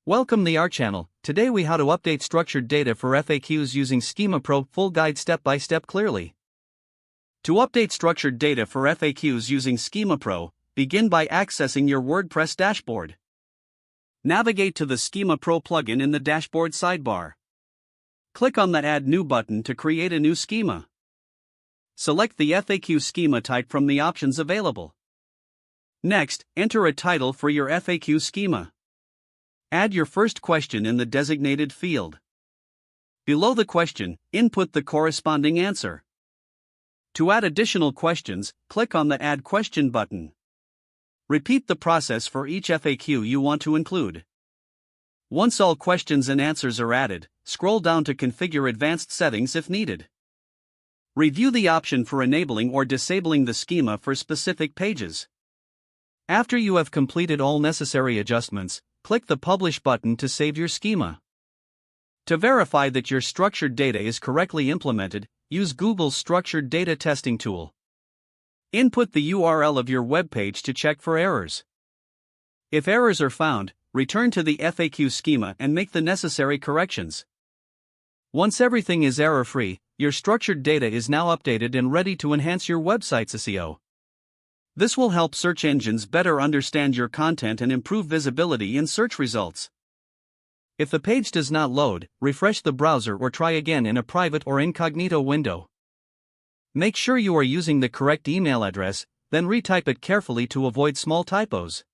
Welcome to our channel. Today we how to update structured data for FAQs using Schema Pro. Full guide step by step clearly. To update structured data for FAQs using Schema Pro, begin by accessing your WordPress dashboard. Navigate to the Schema Pro plugin in the dashboard sidebar. Click on that Add New button to create a new schema. Select the FAQ schema type from the options available. Next, enter a title for your FAQ schema. Add your first question in the designated field. Below the question, input the corresponding answer. To add additional questions, click on the Add Question button. Repeat the process for each FAQ you want to include. Once all questions and answers are added, scroll down to configure advanced settings if needed. Review the option for enabling or disabling the schema for specific pages. After you have completed all necessary adjustments, click the Publish button to save your schema. To verify that your structured data is correctly implemented, use Google's Structured Data Testing tool. Input the URL of your web page to check for errors. If errors are found, return to the FAQ schema and make the necessary corrections. Once everything is error-free, your structured data is now updated and ready to enhance your website's SEO. This will help search engines better understand your content and improve visibility in search results. If the page does not load, refresh the browser or try again in a private or incognito window. Make sure you are using the correct email address, then retype it carefully to avoid small typos.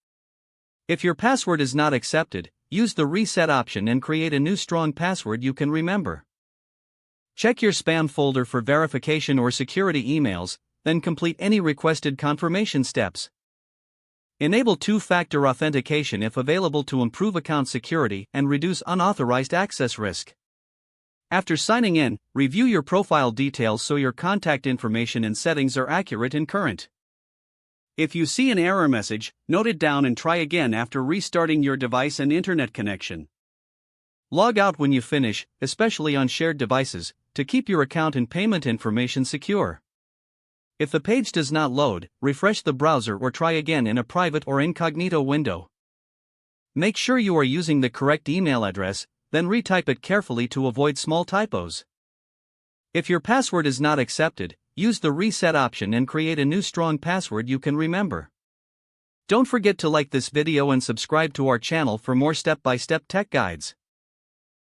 If your password is not accepted, use the reset option and create a new strong password you can remember. Check your spam folder for verification or security emails, then complete any requested confirmation steps. Enable two-factor authentication if available to improve account security and reduce unauthorized access risk. After signing in, review your profile details so your contact information and settings are accurate and current. If you see an error message, note it down and try again after restarting your device and internet connection. Log out when you finish, especially on shared devices, to keep your account and payment information secure. If the page does not load, refresh the browser or try again in a private or incognito window. Make sure you are using the correct email address, then retype it carefully to avoid small typos. If your password is not accepted, use the reset option and create a new strong password you can remember. Don't forget to like this video and subscribe to our channel for more step-by-step tech guides.